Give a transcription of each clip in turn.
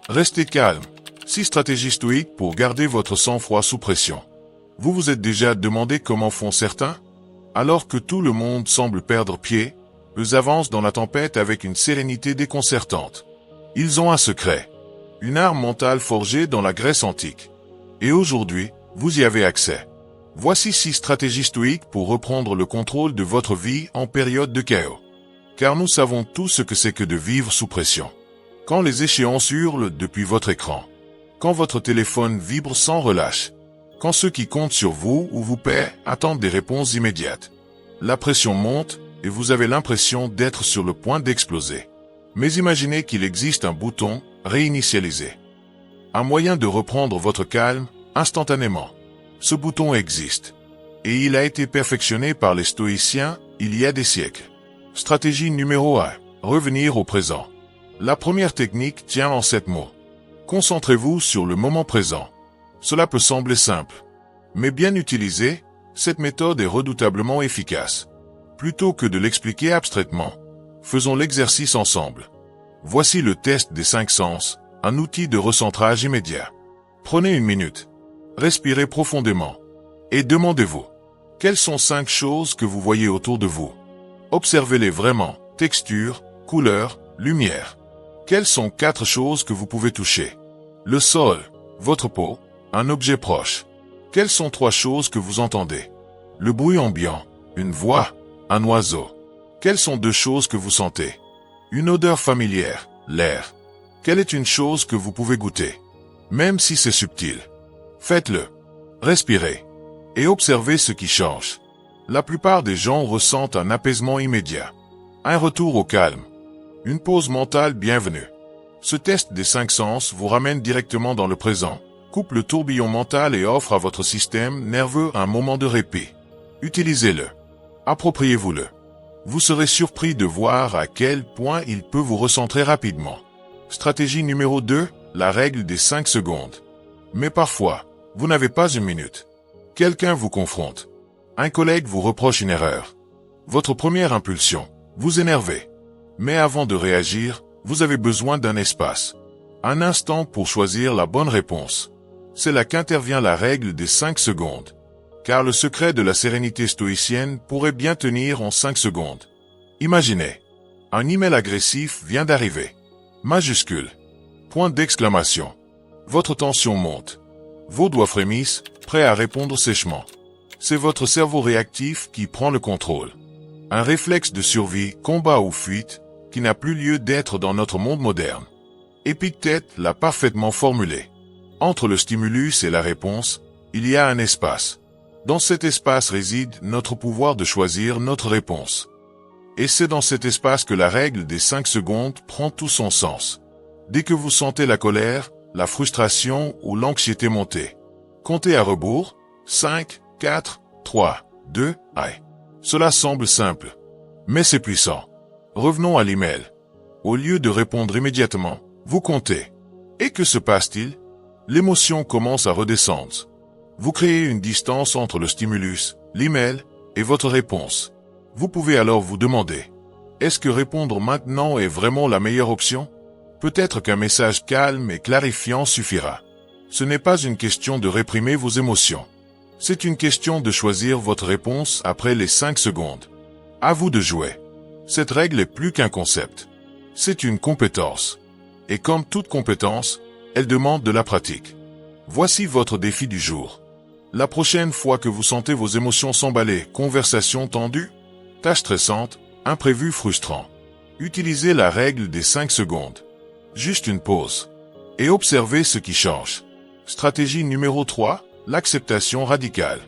Restez calme. 6 stratégies stoïques pour garder votre sang-froid sous pression. Vous vous êtes déjà demandé comment font certains? Alors que tout le monde semble perdre pied, eux avancent dans la tempête avec une sérénité déconcertante. Ils ont un secret. Une arme mentale forgée dans la Grèce antique. Et aujourd'hui, vous y avez accès. Voici 6 stratégies stoïques pour reprendre le contrôle de votre vie en période de chaos. Car nous savons tous ce que c'est que de vivre sous pression. Quand les échéances hurlent depuis votre écran. Quand votre téléphone vibre sans relâche. Quand ceux qui comptent sur vous ou vous paient attendent des réponses immédiates. La pression monte et vous avez l'impression d'être sur le point d'exploser. Mais imaginez qu'il existe un bouton « Réinitialiser ». Un moyen de reprendre votre calme instantanément. Ce bouton existe. Et il a été perfectionné par les stoïciens il y a des siècles. Stratégie numéro 1. Revenir au présent. La première technique tient en 7 mots. Concentrez-vous sur le moment présent. Cela peut sembler simple. Mais bien utilisée, cette méthode est redoutablement efficace. Plutôt que de l'expliquer abstraitement, faisons l'exercice ensemble. Voici le test des 5 sens, un outil de recentrage immédiat. Prenez une minute. Respirez profondément. Et demandez-vous, quelles sont 5 choses que vous voyez autour de vous? Observez-les vraiment, texture, couleur, lumière. Quelles sont 4 choses que vous pouvez toucher? Le sol, votre peau, un objet proche. Quelles sont 3 choses que vous entendez? Le bruit ambiant, une voix, un oiseau. Quelles sont 2 choses que vous sentez? Une odeur familière, l'air. Quelle est une chose que vous pouvez goûter? Même si c'est subtil. Faites-le. Respirez. Et observez ce qui change. La plupart des gens ressentent un apaisement immédiat. Un retour au calme. Une pause mentale bienvenue. Ce test des 5 sens vous ramène directement dans le présent, coupe le tourbillon mental et offre à votre système nerveux un moment de répit. Utilisez-le. Appropriez-vous-le. Vous serez surpris de voir à quel point il peut vous recentrer rapidement. Stratégie numéro 2, la règle des 5 secondes. Mais parfois, vous n'avez pas une minute. Quelqu'un vous confronte. Un collègue vous reproche une erreur. Votre première impulsion, vous énervez. Mais avant de réagir, vous avez besoin d'un espace. Un instant pour choisir la bonne réponse. C'est là qu'intervient la règle des 5 secondes. Car le secret de la sérénité stoïcienne pourrait bien tenir en 5 secondes. Imaginez. Un email agressif vient d'arriver. Majuscule. Point d'exclamation. Votre tension monte. Vos doigts frémissent, prêts à répondre sèchement. C'est votre cerveau réactif qui prend le contrôle. Un réflexe de survie, combat ou fuite, qui n'a plus lieu d'être dans notre monde moderne. Épictète l'a parfaitement formulé. Entre le stimulus et la réponse, il y a un espace. Dans cet espace réside notre pouvoir de choisir notre réponse. Et c'est dans cet espace que la règle des 5 secondes prend tout son sens. Dès que vous sentez la colère, la frustration ou l'anxiété monter, comptez à rebours, 5, 4, 3, 2, 1. Cela semble simple, mais c'est puissant. Revenons à l'email. Au lieu de répondre immédiatement, vous comptez. Et que se passe-t-il? L'émotion commence à redescendre. Vous créez une distance entre le stimulus, l'email, et votre réponse. Vous pouvez alors vous demander, est-ce que répondre maintenant est vraiment la meilleure option? Peut-être qu'un message calme et clarifiant suffira. Ce n'est pas une question de réprimer vos émotions. C'est une question de choisir votre réponse après les 5 secondes. À vous de jouer. Cette règle est plus qu'un concept. C'est une compétence. Et comme toute compétence, elle demande de la pratique. Voici votre défi du jour. La prochaine fois que vous sentez vos émotions s'emballer, conversation tendue, tâche stressante, imprévu frustrant, utilisez la règle des 5 secondes. Juste une pause. Et observez ce qui change. Stratégie numéro 3, l'acceptation radicale.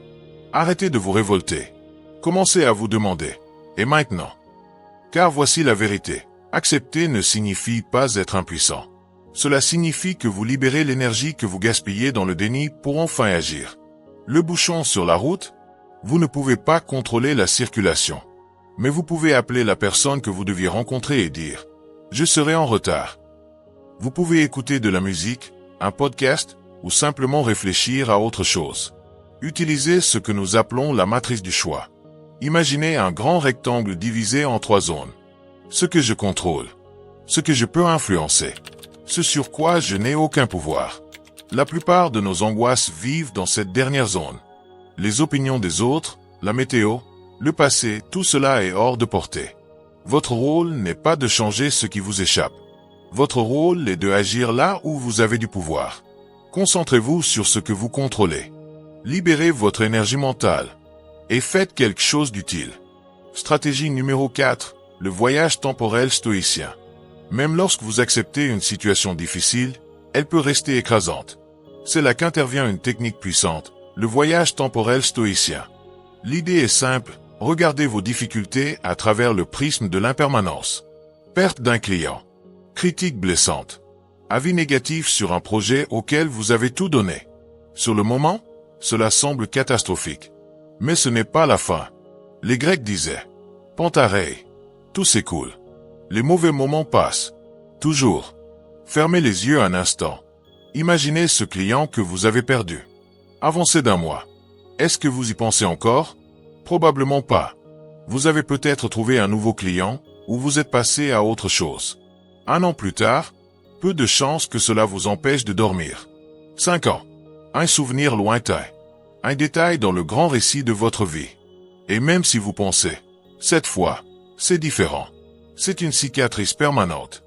Arrêtez de vous révolter. Commencez à vous demander. Et maintenant? Car voici la vérité. Accepter ne signifie pas être impuissant. Cela signifie que vous libérez l'énergie que vous gaspillez dans le déni pour enfin agir. Le bouchon sur la route, vous ne pouvez pas contrôler la circulation. Mais vous pouvez appeler la personne que vous deviez rencontrer et dire « Je serai en retard ». Vous pouvez écouter de la musique, un podcast ou simplement réfléchir à autre chose. Utilisez ce que nous appelons la matrice du choix. Imaginez un grand rectangle divisé en 3 zones. Ce que je contrôle. Ce que je peux influencer. ce sur quoi je n'ai aucun pouvoir. La plupart de nos angoisses vivent dans cette dernière zone. Les opinions des autres, la météo, le passé, tout cela est hors de portée. Votre rôle n'est pas de changer ce qui vous échappe. Votre rôle est de agir là où vous avez du pouvoir. Concentrez-vous sur ce que vous contrôlez. Libérez votre énergie mentale et faites quelque chose d'utile. Stratégie numéro 4, le voyage temporel stoïcien. Même lorsque vous acceptez une situation difficile, elle peut rester écrasante. C'est là qu'intervient une technique puissante, le voyage temporel stoïcien. L'idée est simple, regardez vos difficultés à travers le prisme de l'impermanence. Perte d'un client, critique blessante, avis négatif sur un projet auquel vous avez tout donné. Sur le moment, cela semble catastrophique. Mais ce n'est pas la fin. Les Grecs disaient « Pantarei », tout s'écoule. Les mauvais moments passent. Toujours. Fermez les yeux un instant. Imaginez ce client que vous avez perdu. Avancé d'un mois. Est-ce que vous y pensez encore? Probablement pas. Vous avez peut-être trouvé un nouveau client ou vous êtes passé à autre chose. 1 an plus tard, peu de chances que cela vous empêche de dormir. 5 ans. Un souvenir lointain. Un détail dans le grand récit de votre vie. Et même si vous pensez, cette fois, c'est différent. C'est une cicatrice permanente.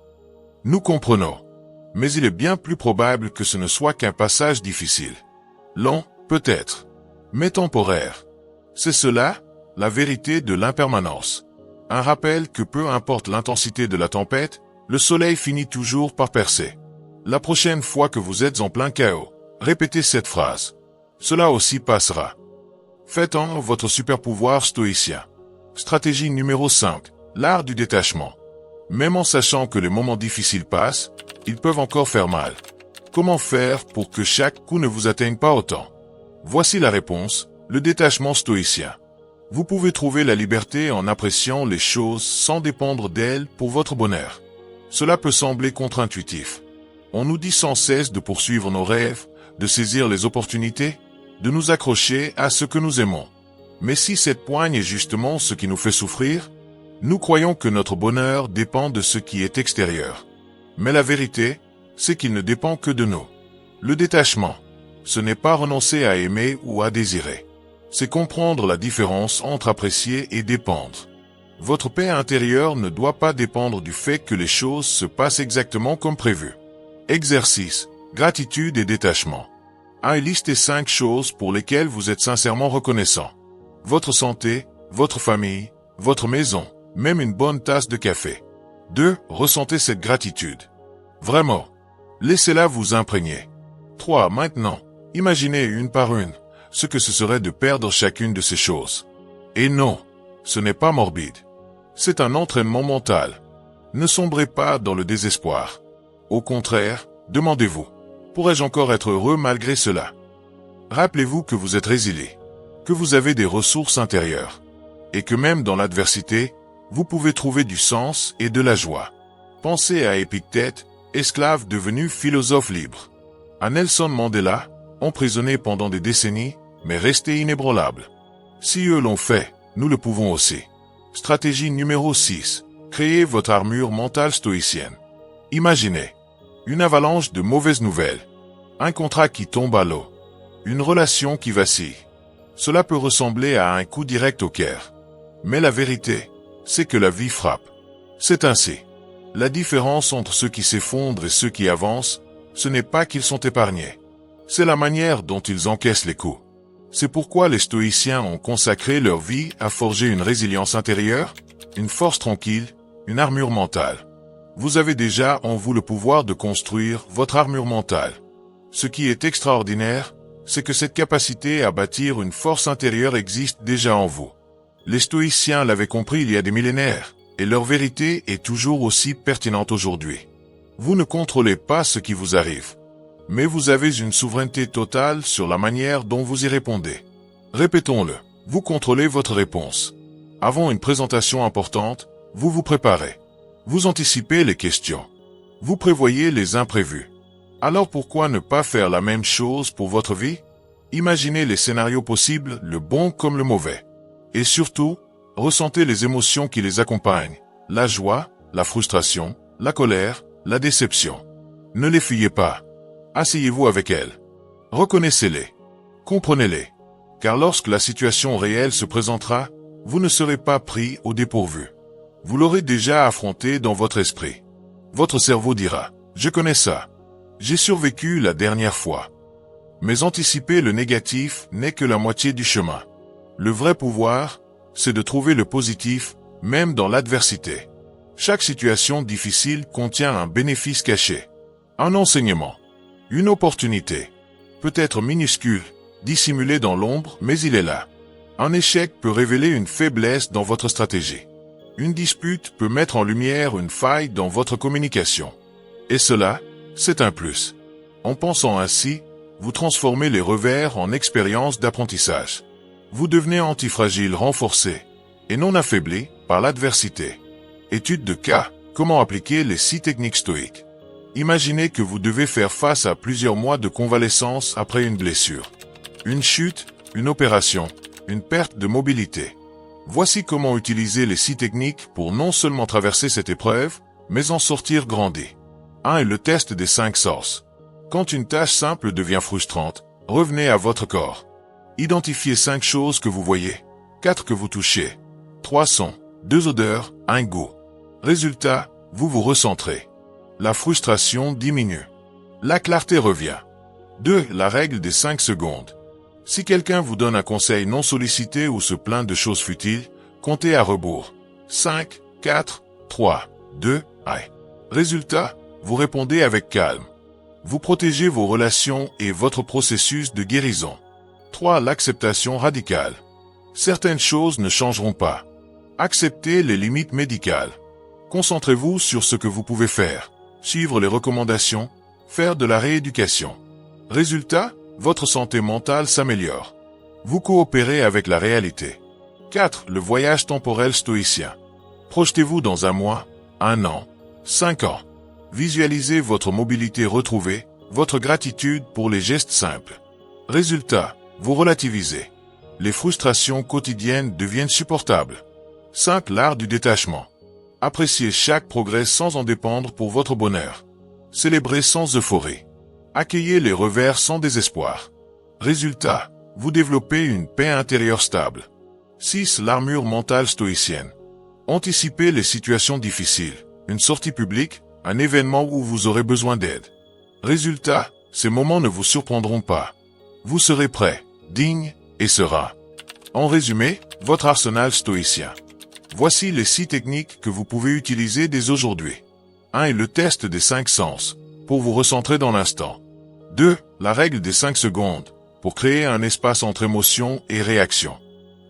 Nous comprenons. Mais il est bien plus probable que ce ne soit qu'un passage difficile. Long, peut-être. Mais temporaire. C'est cela, la vérité de l'impermanence. Un rappel que peu importe l'intensité de la tempête, le soleil finit toujours par percer. La prochaine fois que vous êtes en plein chaos, répétez cette phrase. Cela aussi passera. Faites en votre super pouvoir stoïcien. Stratégie numéro 5, l'art du détachement. Même en sachant que les moments difficiles passent, ils peuvent encore faire mal. Comment faire pour que chaque coup ne vous atteigne pas autant? Voici la réponse, le détachement stoïcien. Vous pouvez trouver la liberté en appréciant les choses sans dépendre d'elles pour votre bonheur. Cela peut sembler contre-intuitif. On nous dit sans cesse de poursuivre nos rêves, de saisir les opportunités, de nous accrocher à ce que nous aimons. Mais si cette poigne est justement ce qui nous fait souffrir, nous croyons que notre bonheur dépend de ce qui est extérieur. Mais la vérité, c'est qu'il ne dépend que de nous. Le détachement, ce n'est pas renoncer à aimer ou à désirer. C'est comprendre la différence entre apprécier et dépendre. Votre paix intérieure ne doit pas dépendre du fait que les choses se passent exactement comme prévu. Exercice, gratitude et détachement. Listez 5 choses pour lesquelles vous êtes sincèrement reconnaissant. Votre santé, votre famille, votre maison, même une bonne tasse de café. 2. Ressentez cette gratitude. Vraiment. Laissez-la vous imprégner. 3. Maintenant, imaginez une par une ce que ce serait de perdre chacune de ces choses. Et non, ce n'est pas morbide. C'est un entraînement mental. Ne sombrez pas dans le désespoir. Au contraire, demandez-vous, pourrais-je encore être heureux malgré cela? Rappelez-vous que vous êtes résilient, que vous avez des ressources intérieures, et que même dans l'adversité, vous pouvez trouver du sens et de la joie. Pensez à Épictète, esclave devenu philosophe libre. À Nelson Mandela, emprisonné pendant des décennies, mais resté inébranlable. Si eux l'ont fait, nous le pouvons aussi. Stratégie numéro 6. Créez votre armure mentale stoïcienne. Imaginez une avalanche de mauvaises nouvelles, un contrat qui tombe à l'eau, une relation qui vacille. Cela peut ressembler à un coup direct au cœur. Mais la vérité, c'est que la vie frappe. C'est ainsi. La différence entre ceux qui s'effondrent et ceux qui avancent, ce n'est pas qu'ils sont épargnés. C'est la manière dont ils encaissent les coups. C'est pourquoi les stoïciens ont consacré leur vie à forger une résilience intérieure, une force tranquille, une armure mentale. Vous avez déjà en vous le pouvoir de construire votre armure mentale. Ce qui est extraordinaire, c'est que cette capacité à bâtir une force intérieure existe déjà en vous. Les stoïciens l'avaient compris il y a des millénaires, et leur vérité est toujours aussi pertinente aujourd'hui. Vous ne contrôlez pas ce qui vous arrive, mais vous avez une souveraineté totale sur la manière dont vous y répondez. Répétons-le, vous contrôlez votre réponse. Avant une présentation importante, vous vous préparez. Vous anticipez les questions. Vous prévoyez les imprévus. Alors pourquoi ne pas faire la même chose pour votre vie? Imaginez les scénarios possibles, le bon comme le mauvais. Et surtout, ressentez les émotions qui les accompagnent. La joie, la frustration, la colère, la déception. Ne les fuyez pas. Asseyez-vous avec elles. Reconnaissez-les. Comprenez-les. Car lorsque la situation réelle se présentera, vous ne serez pas pris au dépourvu. Vous l'aurez déjà affronté dans votre esprit. Votre cerveau dira, « Je connais ça. J'ai survécu la dernière fois. » Mais anticiper le négatif n'est que la moitié du chemin. Le vrai pouvoir, c'est de trouver le positif, même dans l'adversité. Chaque situation difficile contient un bénéfice caché. Un enseignement. Une opportunité. Peut-être minuscule, dissimulé dans l'ombre, mais il est là. Un échec peut révéler une faiblesse dans votre stratégie. Une dispute peut mettre en lumière une faille dans votre communication. Et cela, c'est un plus. En pensant ainsi, vous transformez les revers en expériences d'apprentissage. Vous devenez antifragile renforcé, et non affaibli par l'adversité. Étude de cas, comment appliquer les 6 techniques stoïques. Imaginez que vous devez faire face à plusieurs mois de convalescence après une blessure. Une chute, une opération, une perte de mobilité. Voici comment utiliser les 6 techniques pour non seulement traverser cette épreuve, mais en sortir grandi. 1 est le test des 5 sens. Quand une tâche simple devient frustrante, revenez à votre corps. Identifiez 5 choses que vous voyez, 4 que vous touchez, 3 sons, 2 odeurs, 1 goût. Résultat, vous vous recentrez. La frustration diminue. La clarté revient. 2. La règle des 5 secondes. Si quelqu'un vous donne un conseil non sollicité ou se plaint de choses futiles, comptez à rebours. 5, 4, 3, 2, 1. Résultat, vous répondez avec calme. Vous protégez vos relations et votre processus de guérison. 3. L'acceptation radicale. Certaines choses ne changeront pas. Acceptez les limites médicales. Concentrez-vous sur ce que vous pouvez faire. Suivre les recommandations. Faire de la rééducation. Résultat, votre santé mentale s'améliore. Vous coopérez avec la réalité. 4. Le voyage temporel stoïcien. Projetez-vous dans 1 mois, 1 an, 5 ans. Visualisez votre mobilité retrouvée, votre gratitude pour les gestes simples. Résultat, vous relativisez. Les frustrations quotidiennes deviennent supportables. 5. L'art du détachement. Appréciez chaque progrès sans en dépendre pour votre bonheur. Célébrez sans euphorie. Accueillez les revers sans désespoir. Résultat, vous développez une paix intérieure stable. 6. L'armure mentale stoïcienne. Anticipez les situations difficiles, une sortie publique, un événement où vous aurez besoin d'aide. Résultat, ces moments ne vous surprendront pas. Vous serez prêt, digne et serein. En résumé, votre arsenal stoïcien. Voici les 6 techniques que vous pouvez utiliser dès aujourd'hui. 1 est le test des 5 sens, pour vous recentrer dans l'instant. 2. La règle des 5 secondes, pour créer un espace entre émotions et réactions.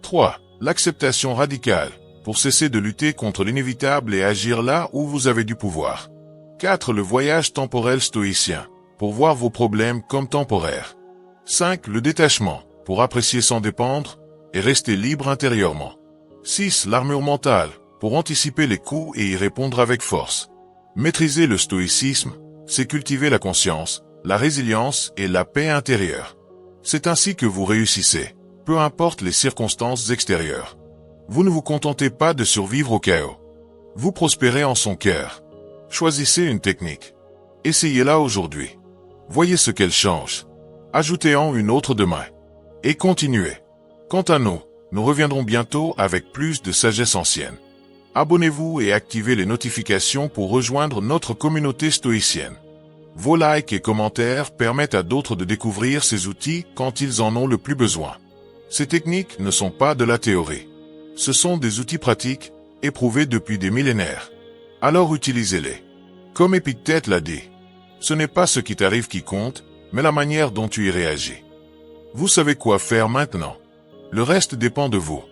3. L'acceptation radicale, pour cesser de lutter contre l'inévitable et agir là où vous avez du pouvoir. 4. Le voyage temporel stoïcien, pour voir vos problèmes comme temporaires. 5. Le détachement, pour apprécier sans dépendre et rester libre intérieurement. 6. L'armure mentale, pour anticiper les coups et y répondre avec force. Maîtriser le stoïcisme, c'est cultiver la conscience, la résilience et la paix intérieure. C'est ainsi que vous réussissez, peu importe les circonstances extérieures. Vous ne vous contentez pas de survivre au chaos. Vous prospérez en son cœur. Choisissez une technique. Essayez-la aujourd'hui. Voyez ce qu'elle change. Ajoutez-en une autre demain. Et continuez. Quant à nous, nous reviendrons bientôt avec plus de sagesse ancienne. Abonnez-vous et activez les notifications pour rejoindre notre communauté stoïcienne. Vos likes et commentaires permettent à d'autres de découvrir ces outils quand ils en ont le plus besoin. Ces techniques ne sont pas de la théorie. Ce sont des outils pratiques, éprouvés depuis des millénaires. Alors utilisez-les. Comme Épictète l'a dit, ce n'est pas ce qui t'arrive qui compte, mais la manière dont tu y réagis. Vous savez quoi faire maintenant. Le reste dépend de vous.